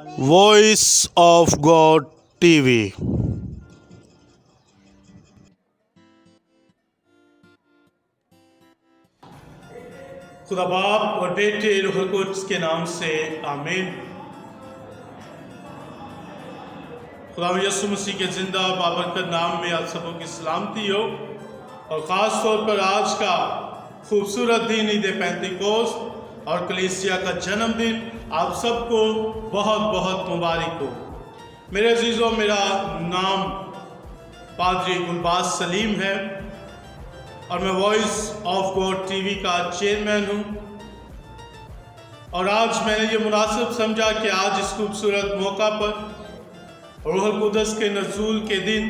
Voice of God TV. खुदा बाप और बेटे रूहुल कुद्स के नाम से आमीन। खुदा यीशु मसीह के जिंदा बाबरकत नाम में आप सबों की सलामती हो। और ख़ास तौर पर आज का खूबसूरत दिन ईद पेंतिकोस्त और कलीसिया का जन्मदिन आप सबको बहुत बहुत मुबारक हो। मेरे अजीज़ों, मेरा नाम पादरी गुलबाज सलीम है और मैं वॉइस ऑफ गॉड टीवी का चेयरमैन हूँ। और आज मैंने ये मुनासिब समझा कि आज इस खूबसूरत मौका पर रूहुल कुद्स के नज़ूल के दिन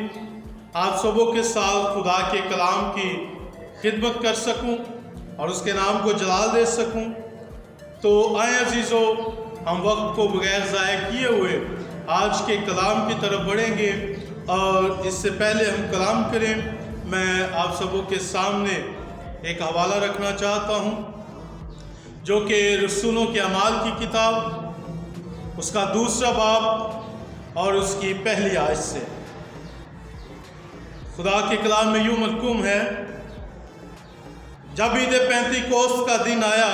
आप सबों के साथ खुदा के कलाम की खिदमत कर सकूं और उसके नाम को जलाल दे सकूं। तो आए अजीज़ों, हम वक्त को बगैर ज़ाय किए हुए आज के कलाम की तरफ बढ़ेंगे। और इससे पहले हम कलाम करें, मैं आप सबों के सामने एक हवाला रखना चाहता हूं जो कि रसूलों के अमाल की किताब उसका दूसरा बाब और उसकी पहली आयत से। खुदा के कलाम में यूं मरकूम है, जब ईद पेंतिकोस्त का दिन आया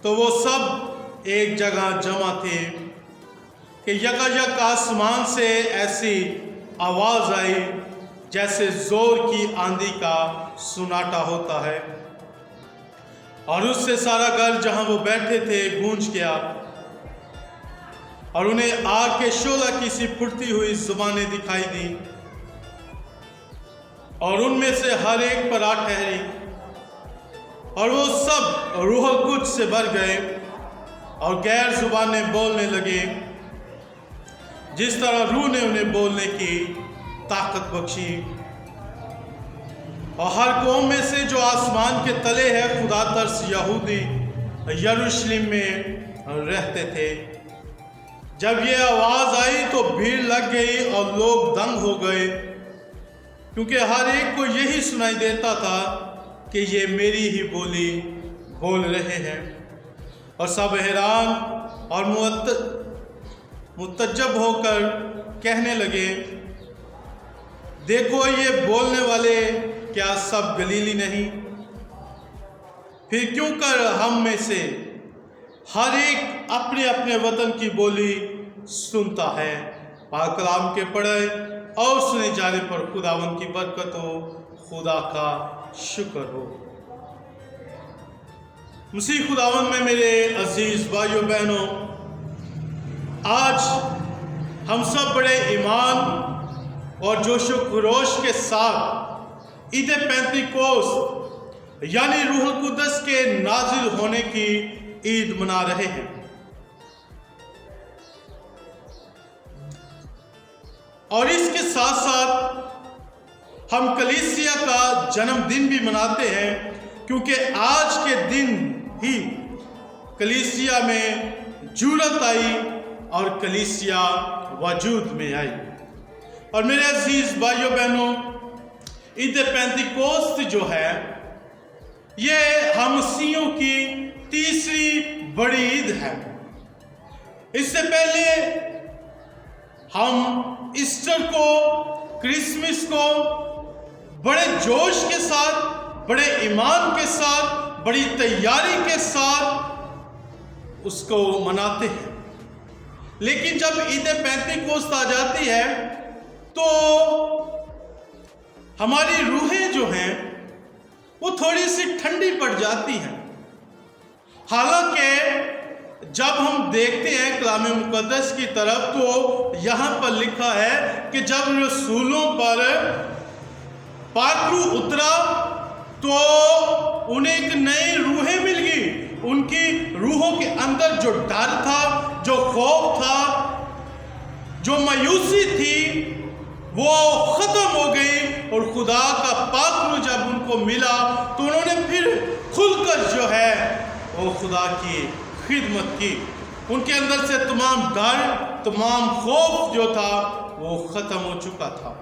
तो वो सब एक जगह जमा थे कि यकायक आसमान से ऐसी आवाज़ आई जैसे जोर की आंधी का सुनाटा होता है, और उससे सारा घर जहां वो बैठे थे गूंज गया। और उन्हें आग के शोला की सी फुटती हुई जुबानें दिखाई दी और उनमें से हर एक पर आ ठहरी, और वो सब रूहुल कुद्स से भर गए और गैर जुबानें बोलने लगे जिस तरह रूह ने उन्हें बोलने की ताकत बख्शी। और हर कौम में से जो आसमान के तले है खुदा तरस यहूदी यरूशलेम में रहते थे। जब ये आवाज़ आई तो भीड़ लग गई और लोग दंग हो गए, क्योंकि हर एक को यही सुनाई देता था कि ये मेरी ही बोली बोल रहे हैं। और सब हैरान और मुतज्जब होकर कहने लगे, देखो ये बोलने वाले क्या सब गलीली नहीं? फिर क्यों कर हम में से हर एक अपने अपने वतन की बोली सुनता है। पाक कलाम के पढ़े और सुने जाने पर खुदावन की बरकत हो, खुदा का शुक्र हो। मसीह खुदावन में मेरे अजीज भाइयों बहनों, आज हम सब बड़े ईमान और जोश व खरोश के साथ ईद पेंतिकोस्त यानी रूहुल कुद्स के नाजिल होने की ईद मना रहे हैं। और इसके साथ साथ हम कलीसिया का जन्मदिन भी मनाते हैं, क्योंकि आज के दिन ही कलीसिया में जुरत आई और कलीसिया वजूद में आई। और मेरे अजीज भाइयों बहनों, ईद पेंतिकोस्त जो है ये हम मसीहियों की तीसरी बड़ी ईद है। इससे पहले हम ईस्टर को, क्रिसमस को बड़े जोश के साथ, बड़े ईमान के साथ, बड़ी तैयारी के साथ उसको मनाते हैं। लेकिन जब ईद पेंतिकोस्त आ जाती है तो हमारी रूहें जो हैं वो थोड़ी सी ठंडी पड़ जाती हैं। हालांकि जब हम देखते हैं कलाम मुकद्दस की तरफ तो यहाँ पर लिखा है कि जब रसूलों पर पाखरू उतरा तो उन्हें एक नई रूहें मिल गई। उनकी रूहों के अंदर जो डर था, जो खौफ था, जो मायूसी थी, वो ख़त्म हो गई। और खुदा का पाखरू जब उनको मिला तो उन्होंने फिर खुलकर जो है वो खुदा की खिदमत की। उनके अंदर से तमाम डर, तमाम खौफ जो था वो ख़त्म हो चुका था।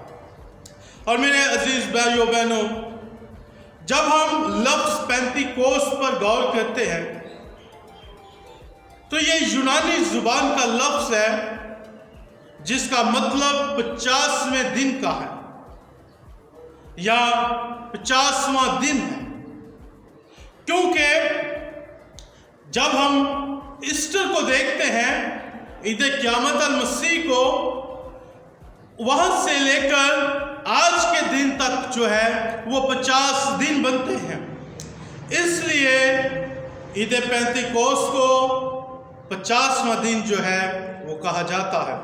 और मेरे अजीज़ भाइयों बहनों, जब हम लफ्ज़ पेंतिकोस्त पर गौर करते हैं تو یہ یونانی زبان کا لفظ ہے جس کا مطلب 50ویں دن کا ہے یا 50واں دن ہے، کیونکہ جب ہم ایسٹر کو دیکھتے ہیں، عید قیامت المسیح کو، وہاں سے لے کر آج کے دن تک جو ہے وہ 50 دن بنتے ہیں، اس لیے عید پینتیکوست کو 50واں دن جو ہے وہ کہا جاتا ہے۔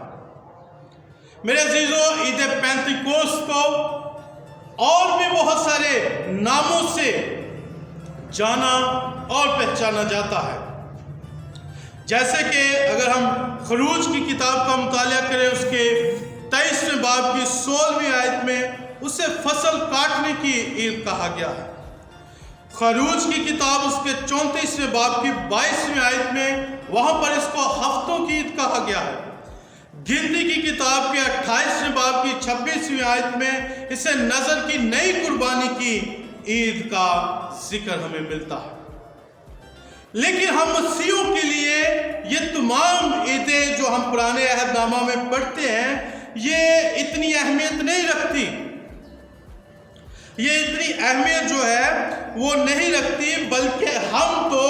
میرے عزیزو، عید پینتیکوست کو اور بھی بہت سارے ناموں سے جانا اور پہچانا جاتا ہے، جیسے کہ اگر ہم خروج کی کتاب کا مطالعہ کریں، اس کے 23ویں باب کی 16ویں آیت میں اسے فصل کاٹنے کی عید کہا گیا ہے۔ خروج کی کتاب اس کے 34ویں باب کی 22ویں آیت میں وہاں پر اس کو ہفتوں کی عید کہا گیا ہے۔ گنتی کی کتاب کے 28ویں باب کی 26ویں آیت میں اسے نظر کی نئی قربانی کی عید کا ذکر ہمیں ملتا ہے۔ لیکن ہم مسیحیوں کے لیے یہ تمام عیدیں جو ہم پرانے عہد نامہ میں پڑھتے ہیں، یہ اتنی اہمیت نہیں رکھتی، یہ اتنی اہمیت جو ہے وہ نہیں رکھتی، بلکہ ہم تو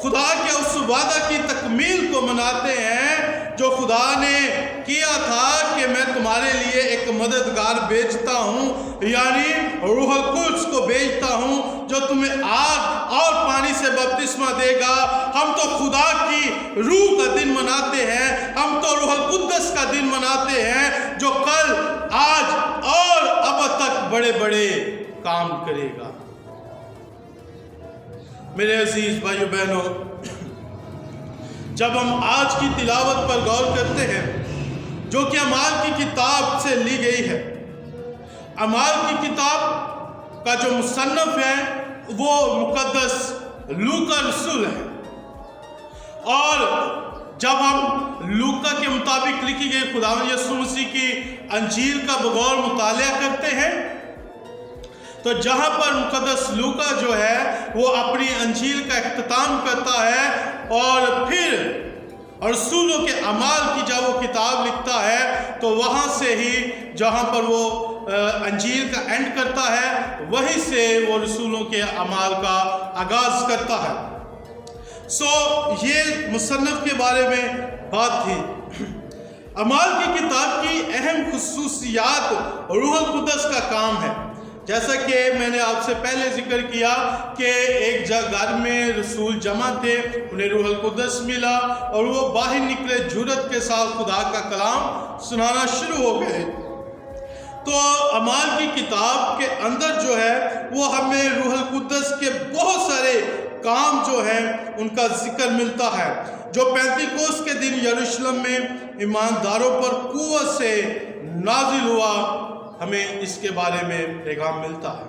خدا کے اس وعدہ کی تکمیل کو مناتے ہیں جو خدا نے کیا تھا کہ میں تمہارے لیے ایک مددگار بھیجتا ہوں، یعنی روح القدس کو بھیجتا ہوں جو تمہیں آگ اور پانی سے بپتسمہ دے گا۔ ہم تو خدا کی روح کا دن مناتے ہیں، ہم تو روح القدس کا دن مناتے ہیں جو کل، آج اور اب تک بڑے بڑے کام کرے گا۔ میرے عزیز بھائیو بہنوں، جب ہم آج کی تلاوت پر غور کرتے ہیں جو کہ اعمال کی کتاب سے لی گئی ہے، اعمال کی کتاب کا جو مصنف ہے وہ مقدس لوکا رسول ہے، اور جب ہم لوکا کے مطابق لکھی گئی خداوند یسوع مسیح کی انجیل کا بغور مطالعہ کرتے ہیں، تو جہاں پر مقدس لوکا جو ہے وہ اپنی انجیل کا اختتام کرتا ہے اور پھر رسولوں کے اعمال کی جب وہ کتاب لکھتا ہے تو وہاں سے ہی جہاں پر وہ انجیل کا اینڈ کرتا ہے وہیں سے وہ رسولوں کے اعمال کا آغاز کرتا ہے۔ یہ مصنف کے بارے میں بات تھی۔ اعمال کی کتاب کی اہم خصوصیات روح القدس کا کام ہے، جیسا کہ میں نے آپ سے پہلے ذکر کیا کہ ایک گھر میں رسول جمع تھے، انہیں روح القدس ملا اور وہ باہر نکلے، جرأت کے ساتھ خدا کا کلام سنانا شروع ہو گئے۔ تو اعمال کی کتاب کے اندر جو ہے وہ ہمیں روح القدس کے بہت سارے کام جو ہیں ان کا ذکر ملتا ہے، جو پینتیکوست کے دن یروشلم میں ایمانداروں پر قوت سے نازل ہوا، ہمیں اس کے بارے میں پیغام ملتا ہے۔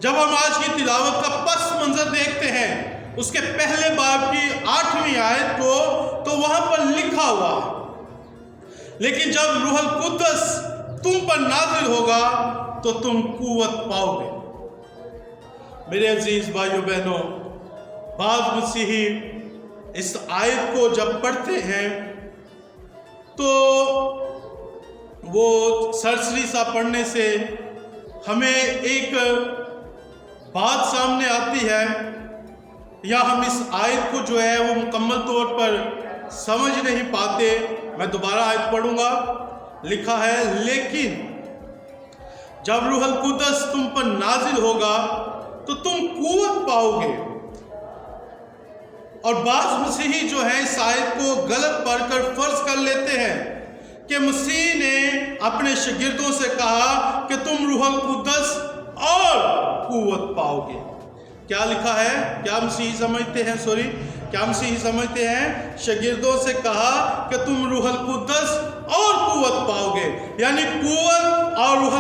جب ہم آج کی تلاوت کا پس منظر دیکھتے ہیں، اس کے پہلے باب کی 8ویں آیت کو، تو وہاں پر لکھا ہوا ہے، لیکن جب روح القدس تم پر نازل ہوگا تو تم قوت پاؤ گے۔ میرے عزیز بھائیو بہنوں، بعض مسیحی اس آیت کو جب پڑھتے ہیں تو وہ سرسری سا پڑھنے سے ہمیں ایک بات سامنے آتی ہے، یا ہم اس آیت کو جو ہے وہ مکمل طور پر سمجھ نہیں پاتے۔ میں دوبارہ آیت پڑھوں گا۔ لکھا ہے، لیکن جب روح القدس تم پر نازل ہوگا تو تم قوت پاؤ گے۔ اور بعض مسیحی جو ہیں اس آیت کو غلط پڑھ کر فرض کر لیتے ہیں کہ مسیح نے اپنے شاگردوں سے کہا کہ تم روح القدس اور قوت پاؤ گے۔ کیا لکھا ہے؟ کیا مسیحی سمجھتے ہیں شاگردوں سے کہا کہ تم روح القدس اور قوت پاؤ گے، یعنی قوت اور روح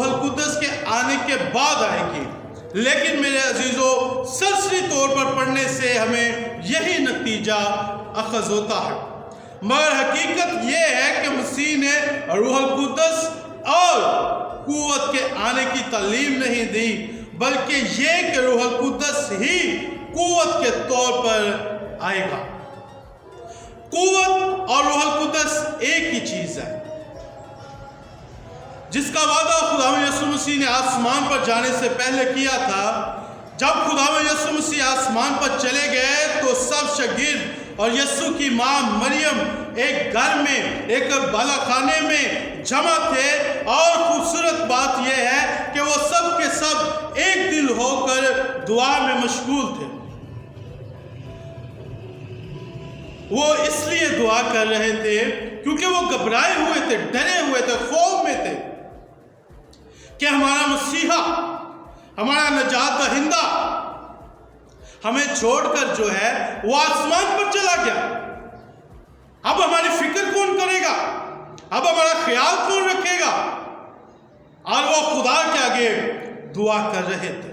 القدس کے آنے کے بعد آئے گی۔ لیکن میرے عزیزو، سرسری طور پر پڑھنے سے ہمیں یہی نتیجہ اخذ ہوتا ہے، مگر حقیقت یہ ہے کہ مسیح نے روح القدس اور قوت کے آنے کی تعلیم نہیں دی، بلکہ یہ کہ روح القدس ہی قوت کے طور پر آئے گا۔ قوت اور روح القدس ایک ہی چیز ہے، جس کا وعدہ خداوند یسوع مسیح نے آسمان پر جانے سے پہلے کیا تھا۔ جب خداوند یسوع مسیح آسمان پر چلے گئے تو سب شاگرد اور یسوع کی ماں مریم ایک گھر میں، ایک بالا خانے میں جمع تھے، اور خوبصورت بات یہ ہے کہ وہ سب کے سب ایک دل ہو کر دعا میں مشغول تھے۔ وہ اس لیے دعا کر رہے تھے کیونکہ وہ گھبرائے ہوئے تھے، ڈرے ہوئے تھے، خوف میں تھے کہ ہمارا مسیحا، ہمارا نجات دہندہ ہمیں چھوڑ کر جو ہے وہ آسمان پر چلا گیا۔ اب ہماری فکر کون کرے گا؟ اب ہمارا خیال کون رکھے گا؟ اور وہ خدا کے آگے دعا کر رہے تھے۔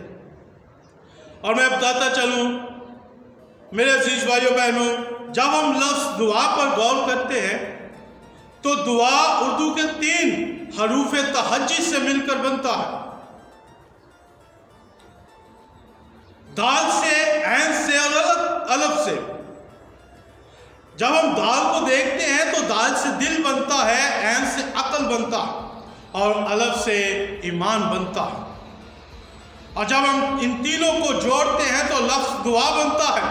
اور میں بتاتا چلوں میرے عزیز بھائیوں بہنوں، جب ہم لفظ دعا پر غور کرتے ہیں تو دعا اردو کے 3 حروف تہجی سے مل کر بنتا ہے، دال سے، عین سے اور الف سے۔ جب ہم دال کو دیکھتے ہیں تو دال سے دل بنتا ہے، عین سے عقل بنتا ہے اور الف سے ایمان بنتا ہے۔ اور جب ہم ان تینوں کو جوڑتے ہیں تو لفظ دعا بنتا ہے۔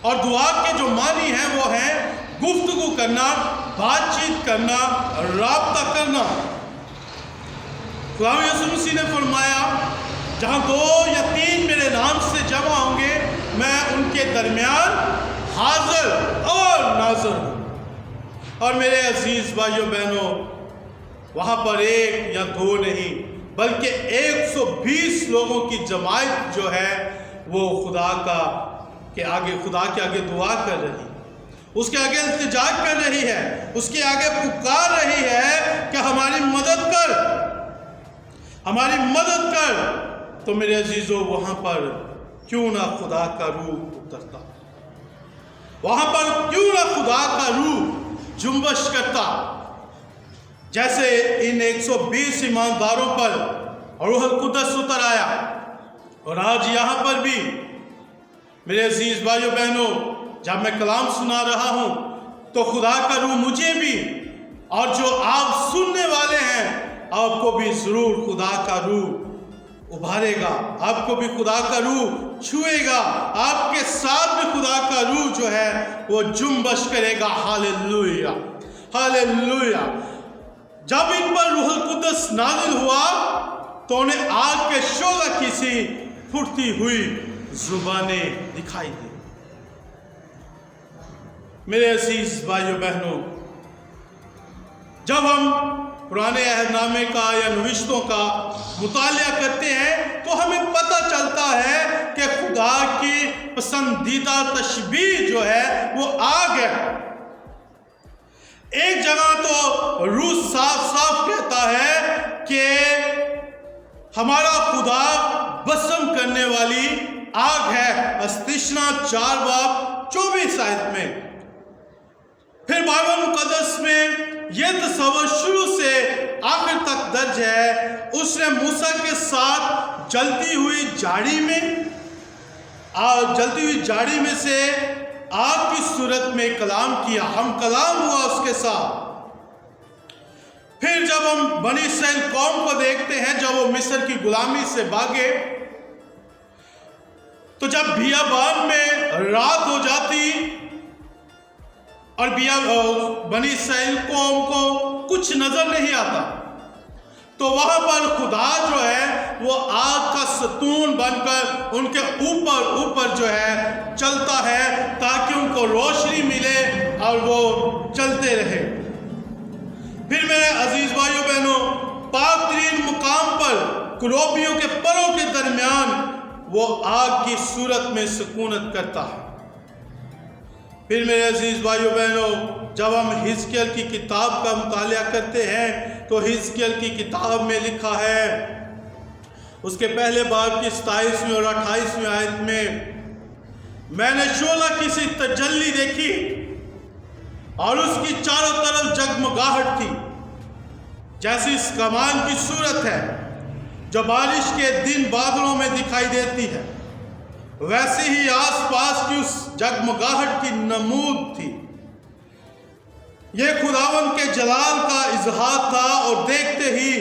اور دعا کے جو معنی ہیں وہ ہیں گفتگو کرنا، بات چیت کرنا، رابطہ کرنا۔ خداوند یسوع مسیح نے فرمایا جہاں 2 یا 3 میرے نام سے جمع ہوں گے میں ان کے درمیان حاضر اور ناظر ہوں۔ اور میرے عزیز بھائیوں بہنوں، وہاں پر 1 یا 2 نہیں بلکہ 120 لوگوں کی جماعت جو ہے وہ خدا کے آگے دعا کر رہی، اس کے آگے التجا کر رہی ہے، اس کے آگے پکار رہی ہے کہ ہماری مدد کر، ہماری مدد کر۔ تو میرے عزیزوں، وہاں پر کیوں نہ خدا کا روح اترتا، وہاں پر کیوں نہ خدا کا روح جنبش کرتا، جیسے ان 120 ایمانداروں پر روح القدس اتر آیا۔ اور آج یہاں پر بھی میرے عزیز بھائیوں بہنوں، جب میں کلام سنا رہا ہوں تو خدا کا روح مجھے بھی اور جو آپ سننے والے ہیں آپ کو بھی ضرور خدا کا روح ابھارے گا، آپ کو بھی خدا کا روح چھوئے گا، آپ کے ساتھ بھی خدا کا روح جو ہے وہ جنبش کرے گا۔ Hallelujah, hallelujah. جب ان پر روح القدس نازل ہوا تو انہیں آگ کے شعلہ کی سی پھوٹتی ہوئی زبانیں دکھائی دی۔ میرے عزیز بھائیوں بہنوں، جب ہم پرانے عہد نامے کا یا نوشتوں کا مطالعہ کرتے ہیں تو ہمیں پتہ چلتا ہے کہ خدا کی پسندیدہ تشبیہ جو ہے وہ آگ ہے۔ ایک جگہ تو روح صاف صاف کہتا ہے کہ ہمارا خدا بسم کرنے والی آگ ہے، استثنا 4 باب 24 آیت میں۔ پھر بائبل مقدس میں یہ تصور شروع سے آخر تک درج ہے، اس نے موسیٰ کے ساتھ جلتی ہوئی جھاڑی میں سے آگ کی صورت میں کلام کیا، ہم کلام ہوا اس کے ساتھ۔ پھر جب ہم بنی اسرائیل قوم کو دیکھتے ہیں جب وہ مصر کی غلامی سے بھاگے تو جب بیابان میں رات ہو جاتی اور بنی اسرائیل قوم کو کچھ نظر نہیں آتا تو وہاں پر خدا جو ہے وہ آگ کا ستون بن کر ان کے اوپر جو ہے چلتا ہے تاکہ ان کو روشنی ملے اور وہ چلتے رہے۔ پھر میرے عزیز بھائیوں بہنوں، پاک ترین مقام پر کروبیوں کے پروں کے درمیان وہ آگ کی صورت میں سکونت کرتا ہے۔ پھر میرے عزیز بھائیوں بہنوں، جب ہم حزقیل کی کتاب کا مطالعہ کرتے ہیں تو حزقیل کی کتاب میں لکھا ہے اس کے پہلے باب کی 27ویں اور 28ویں آیت میں نے شعلہ کی سی تجلی دیکھی اور اس کی چاروں طرف جگمگاہٹ تھی جیسی اس کمان کی صورت ہے جو بارش کے دن بادلوں میں دکھائی دیتی ہے، वैसे ही आस पास की उस जगमगाहट की नमूद थी। यह खुदावंद के जलाल का इजहार था और देखते ही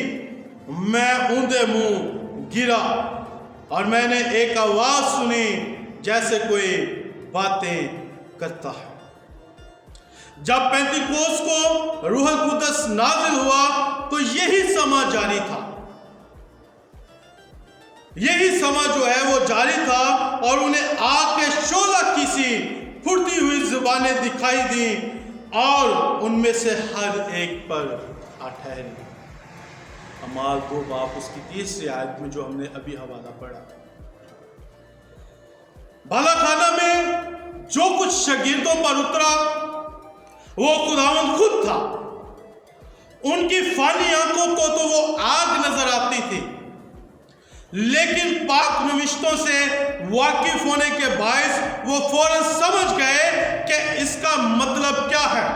मैं ऊंधे मुंह गिरा और मैंने एक आवाज सुनी जैसे कोई बातें करता है। जब पेंतीकोस को रूहुल कुद्दस नाजिल हुआ तो यही समा जारी था, यही समा जो है वो जारी था और उन्हें आग के शोला की सी फुटती हुई जुबानें दिखाई दी और उनमें से हर एक पर आ ठहरी। अमाल 2 बाब उसकी 30वीं आयत में जो हमने अभी हवाला पढ़ा। बाला खाना में जो कुछ शागिर्दों पर उतरा वो खुदावंद खुद था। उनकी फानी आंखों को तो वो आग नजर आती थी, लेकिन पाक नविश्तों से वाकिफ होने के बायस वो फौरन समझ गए कि इसका मतलब क्या है,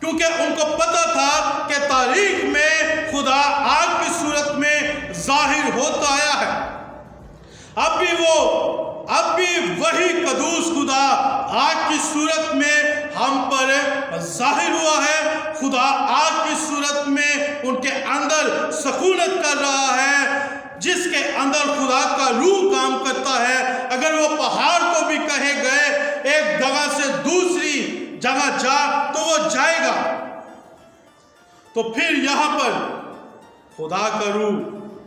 क्योंकि उनको पता था कि तारीख में खुदा आग की सूरत में जाहिर होता आया है। अब भी वही कदूस खुदा आग की सूरत में हम पर जाहिर हुआ है। खुदा आग की सूरत में उनके अंदर सकूनत कर रहा है, जिसके अंदर खुदा का रूह काम करता है। अगर वो पहाड़ को भी कहे गए एक जगह से दूसरी जगह जा तो वो जाएगा। तो फिर यहां पर खुदा का रूह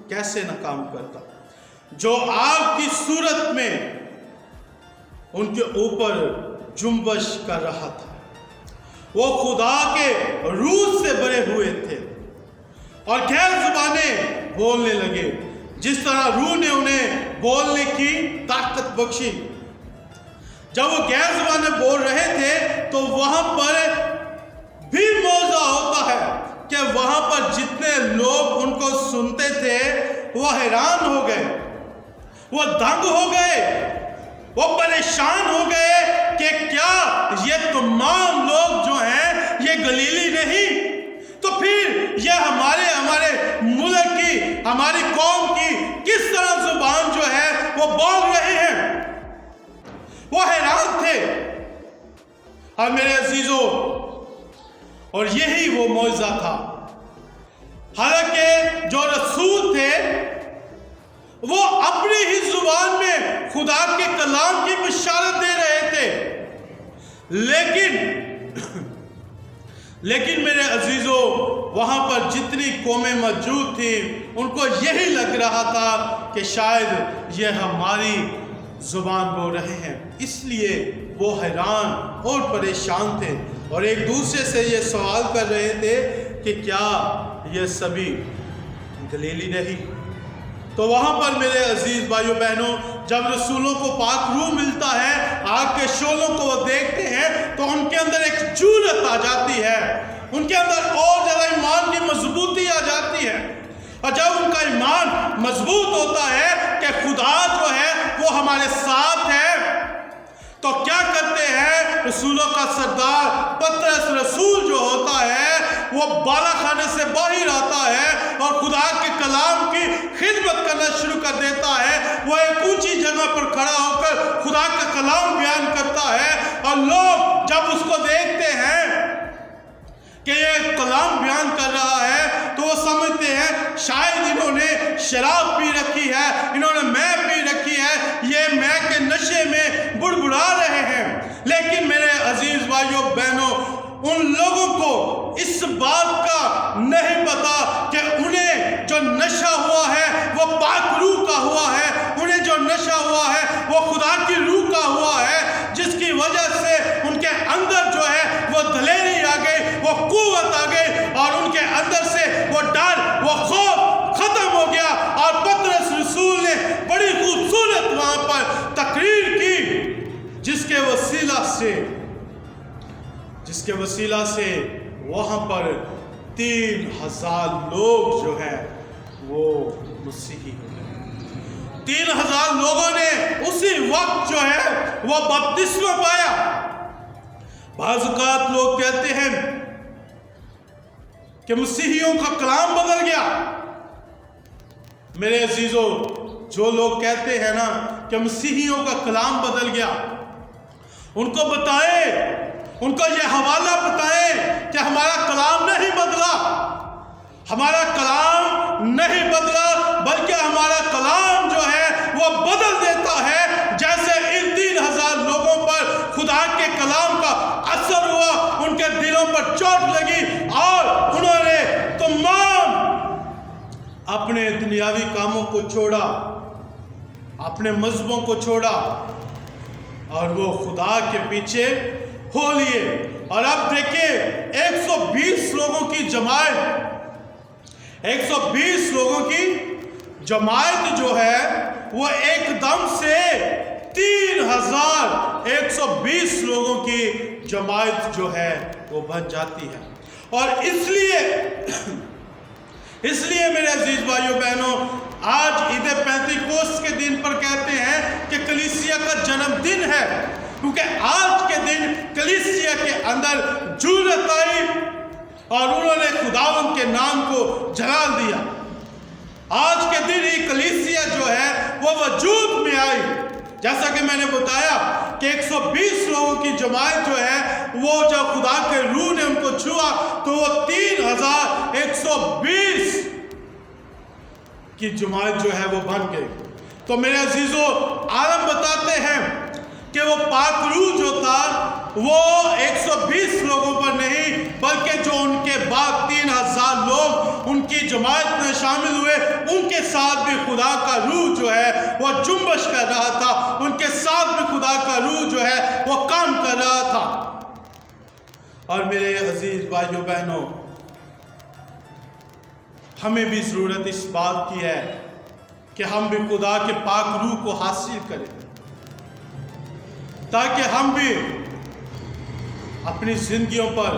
कैसे न काम करता, जो आग की सूरत में उनके ऊपर जुम्बश कर रहा था। वो खुदा के रूह से भरे हुए थे और गैर जुबानें बोलने लगे, जिस तरह रूह ने उन्हें बोलने की ताकत बख्शी। जब वो गैर जुबानें बोल रहे थे तो वहां पर भी मौजा होता है कि वहां पर जितने लोग उनको सुनते थे वो हैरान हो गए, वो दंग हो गए, वो परेशान हो गए कि क्या ये तमाम लोग जो हैं ये गलीली नहीं? तो फिर ये हमारे मुल्क की, हमारी कौम की किस तरह जुबान जो है वो बोल रहे हैं? वो हैरान थे। और मेरे अजीजों, और यही वो मौजज़ा था। हालांकि जो रसूल थे वो अपनी ही जुबान में खुदा के कलाम की बशारत दे रहे थे, लेकिन मेरे अजीजों, वहां पर जितनी कौमें मौजूद थी उनको यही लग रहा था कि शायद ये हमारी जुबान बोल रहे हैं। इसलिए वो हैरान और परेशान थे और एक दूसरे से ये सवाल कर रहे थे कि क्या ये सभी गलीली नहीं? तो वहाँ पर मेरे अजीज भाइयों बहनों, जब रसूलों को पाक रूह मिलता है, आग के शोलों को वो देखते हैं तो उनके अंदर एक जुर्रत आ जाती है, उनके अंदर और ज़्यादा ईमान की मजबूती आ जाती है। और जब उनका ईमान मजबूत होता है कि खुदा जो है वो हमारे साथ है, तो क्या करते हैं? रसूलों का सरदार पतरस रसूल जो होता है वो बाला खाने से बाहर आता है और खुदा के कलाम की खिदमत करना शुरू कर देता है। वो एक ऊंची जगह पर खड़ा होकर खुदा का कलाम बयान करता है और लोग जब उसको देखते हैं कि ये कलाम बयान कर रहा है तो वो समझते हैं शायद इन्होंने शराब पी रखी है, इन्होंने मैं पी रखी है, ये मैं के नशे में बुड़बुड़ा रहे हैं। लेकिन मेरे अजीज भाइयों बहनों, उन लोगों को इस बात का नहीं पता कि उन्हें जो नशा हुआ है वो पाक रूह का हुआ है, उन्हें जो नशा हुआ है वो खुदा की रूह का हुआ है, जिसकी वजह से उनके अंदर जो है वो दलेरी आ गई, वो कुव्वत आ गई और उनके अंदर से वो डर, वो खौफ खत्म हो गया। और पतरस रसूल ने बड़ी खूबसूरत वहां पर तकरीर की, जिसके वसीला से वहां पर 3000 लोग जो है वो मसीही हो गए। 3000 लोगों ने उसी वक्त जो है वो बपतिस्मा पाया। बाज़ लोग कहते हैं कि मसीहियों का कलाम बदल गया। मेरे अजीजों, जो लोग कहते हैं ना कि मसीहियों का कलाम बदल गया। उनको बताए, उनको ये हवाला बताए कि हमारा कलाम नहीं बदला, हमारा कलाम नहीं बदला, बल्कि हमारा कलाम जो है वो बदल देता है। जैसे इन 3000 लोगों पर खुदा के कलाम का असर हुआ, उनके दिलों पर चोट लगी और उन्होंने तमाम अपने दुनियावी कामों को छोड़ा, अपने मजहबों को छोड़ा और वो खुदा के पीछे हो लिए। और अब देखिए 120 लोगों की जमात, 120 लोगों की जमात जो है वो एकदम से 3120 लोगों की जमात जो है वो बन जाती है। और इसलिए मेरे अजीज भाइयों बहनों, आज ईद पेंतीकोस्त के दिन पर कहते हैं कि कलीसिया का जन्मदिन है, क्योंकि आज के दिन कलीसिया के अंदर जुर्रत आई और उन्होंने खुदावंद के नाम को जलाल दिया। आज के दिन ही कलीसिया जो है वो वजूद में आई। जैसा कि मैंने बताया कि 120 लोगों की जमात जो है वो जब खुदा के रूह ने उनको छुआ तो वो 3120 की जमात जो है वो बन गई। तो मेरे अजीजों, आलम बताते हैं कि वो पाक रूह जो था वो 120 लोगों पर नहीं, बल्कि जो उनके बाद 3000 लोग उनकी जमात में शामिल हुए, उनके साथ भी खुदा का रूह जो है वो जुम्बश कर रहा था, उनके साथ भी खुदा का रूह जो है वो काम कर रहा था। और मेरे अजीज भाइयों बहनों, हमें भी जरूरत इस बात की है कि हम भी खुदा के पाक रूह को हासिल करें, ताकि हम भी अपनी जिंदगियों पर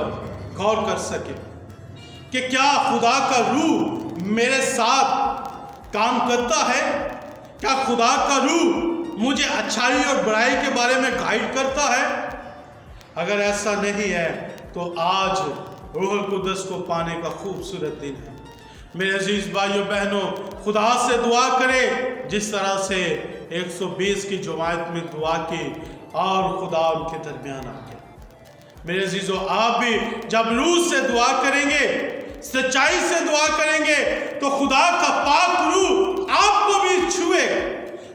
गौर कर सके कि क्या खुदा का रूह मेरे साथ काम करता है, क्या खुदा का रूह मुझे अच्छाई और बुराई के बारे में गाइड करता है। अगर ऐसा नहीं है तो आज रूहुल कुद्दस को पाने का खूबसूरत दिन है। मेरे अजीज भाइयों बहनों, खुदा से दुआ करें जिस तरह से 120 की जमात में दुआ की और खुदा उनके दरमियान आ गया। मेरे अजीजों, आप भी जब रूह से दुआ करेंगे, सच्चाई से दुआ करेंगे, तो खुदा का पाक रूह आपको भी छुएगा,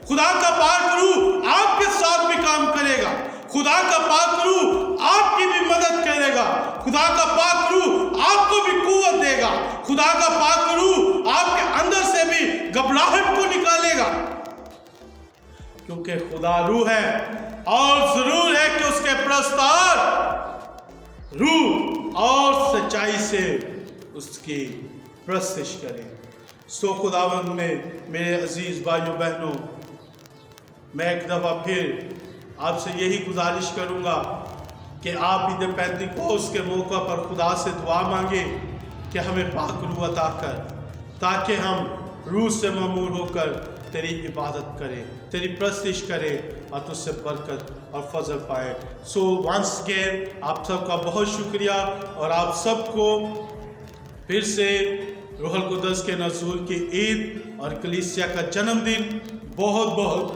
खुदा का पाक रूह आपके साथ भी काम करेगा, खुदा का पाक रूह आपकी भी मदद करेगा, खुदा का पाक रूह आपको भी कुव्वत देगा, खुदा का पाक रूह आपके अंदर से भी घबराहट को निकालेगा, क्योंकि खुदा रूह है। और जरूर है कि उसके प्रस्ताव रूह और सच्चाई से उसकी प्रस्तिश करें। सो खुदावंद में मेरे अजीज भाइयों बहनों, मैं एक दफ़ा फिर आपसे यही गुजारिश करूंगा कि आप ईद पेंतीकोस्त के मौका पर खुदा से दुआ मांगे कि हमें पाक रूह अता कर, ताकि हम रूह से ममूर होकर तेरी इबादत करें, तेरी प्रस्तिश करें और तुझसे बरकत और फजल पाए। सो वंस अगेन आप सबका बहुत शुक्रिया और आप सबको फिर से रूहुल कुद्दस के नज़ूल की ईद और कलीसिया का जन्मदिन बहुत बहुत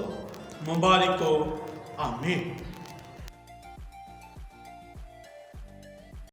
मुबारक हो। आमीन।